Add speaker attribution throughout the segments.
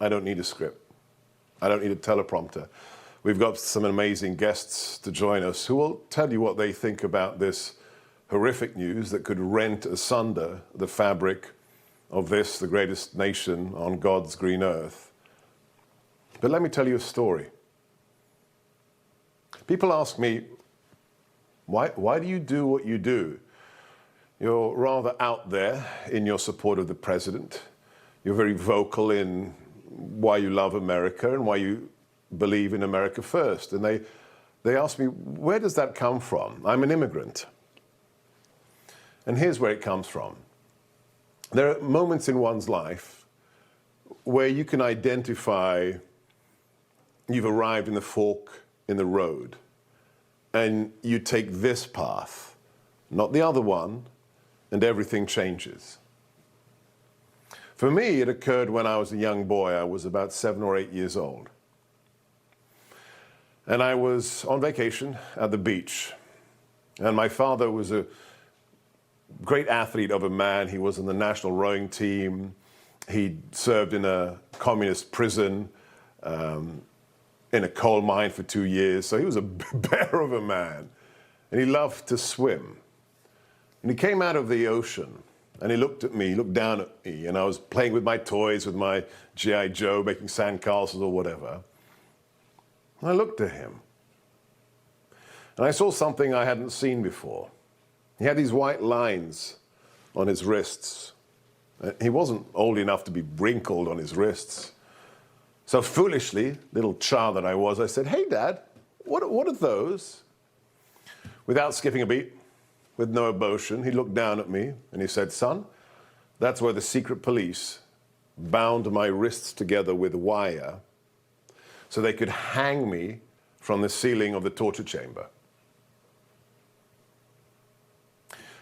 Speaker 1: I don't need a script. I don't need a teleprompter. We've got some amazing guests to join us who will tell you what they think about this horrific news that could rent asunder the fabric of this, the greatest nation on God's green earth. But let me tell you a story. People ask me, why do you do what you do? You're rather out there in your support of the president. You're very vocal in why you love America and why you believe in America first. And they ask me, where does that come from? I'm an immigrant. And here's where it comes from. There are moments in one's life where you can identify you've arrived in the fork in the road and you take this path, not the other one, and everything changes. For me, it occurred when I was a young boy. I was about 7 or 8 years old. And I was on vacation at the beach. And my father was a great athlete of a man. He was in the national rowing team. He served in a communist prison, in a coal mine for 2 years. So he was a bear of a man. And he loved to swim. And he came out of the ocean and he looked at me, he looked down at me, and I was playing with my toys, with my G.I. Joe, making sandcastles or whatever. And I looked at him. And I saw something I hadn't seen before. He had these white lines on his wrists. He wasn't old enough to be wrinkled on his wrists. So foolishly, little child that I was, I said, "Hey, Dad, what are those?" Without skipping a beat, with no emotion, he looked down at me and he said, "Son, that's where the secret police bound my wrists together with wire so they could hang me from the ceiling of the torture chamber."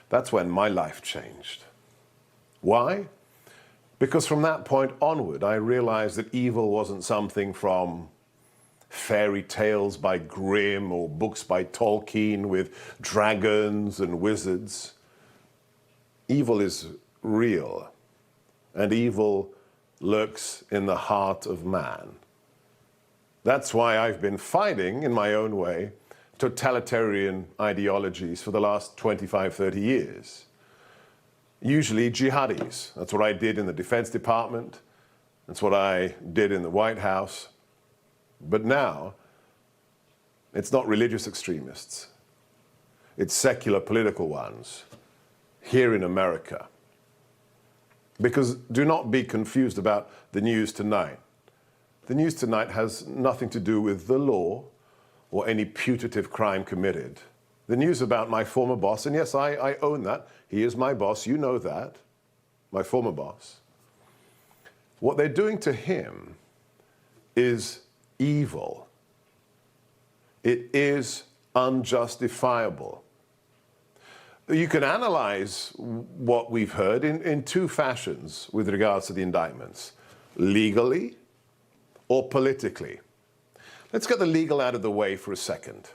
Speaker 1: That's when my life changed. Why? Because from that point onward, I realized that evil wasn't something from fairy tales by Grimm or books by Tolkien with dragons and wizards. Evil is real, and evil lurks in the heart of man. That's why I've been fighting, in my own way, totalitarian ideologies for the last 25, 30 years. Usually jihadis. That's what I did in the Defense Department. That's what I did in the White House. But now, it's not religious extremists. It's secular political ones here in America. Because do not be confused about the news tonight. The news tonight has nothing to do with the law or any putative crime committed. The news about my former boss, and yes, I own that. He is my boss, you know that, my former boss. What they're doing to him is evil. It is unjustifiable. You can analyze what we've heard in two fashions with regards to the indictments: legally or politically. Let's get the legal out of the way for a second.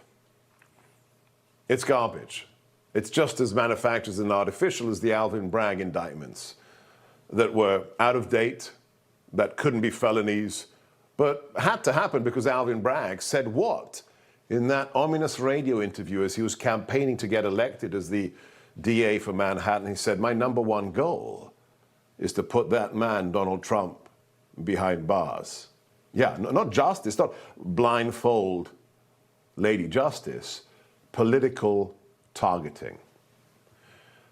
Speaker 1: It's garbage. It's just as manufactured and artificial as the Alvin Bragg indictments that were out of date, that couldn't be felonies, but had to happen because Alvin Bragg said what? In that ominous radio interview as he was campaigning to get elected as the DA for Manhattan, he said, "My #1 goal is to put that man, Donald Trump, behind bars." Yeah, not justice, not blindfold Lady Justice, political targeting.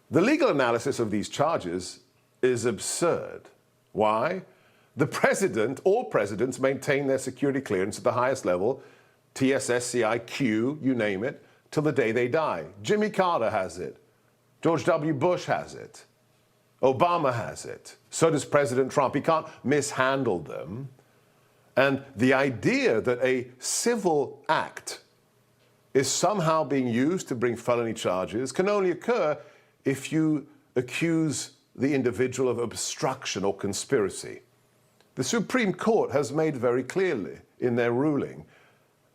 Speaker 1: The legal analysis of these charges is absurd. Why? The president, all presidents, maintain their security clearance at the highest level, TSS, CIQ, you name it, till the day they die. Jimmy Carter has it. George W. Bush has it. Obama has it. So does President Trump. He can't mishandle them. And the idea that a civil act is somehow being used to bring felony charges can only occur if you accuse the individual of obstruction or conspiracy. The Supreme Court has made very clearly in their ruling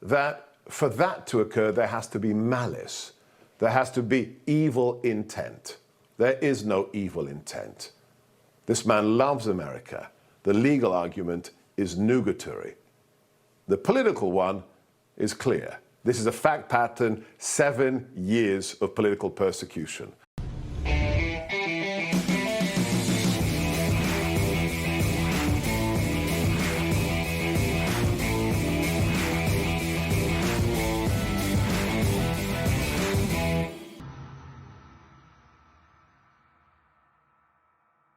Speaker 1: that for that to occur, there has to be malice. There has to be evil intent. There is no evil intent. This man loves America. The legal argument is nugatory. The political one is clear. This is a fact pattern, 7 years of political persecution.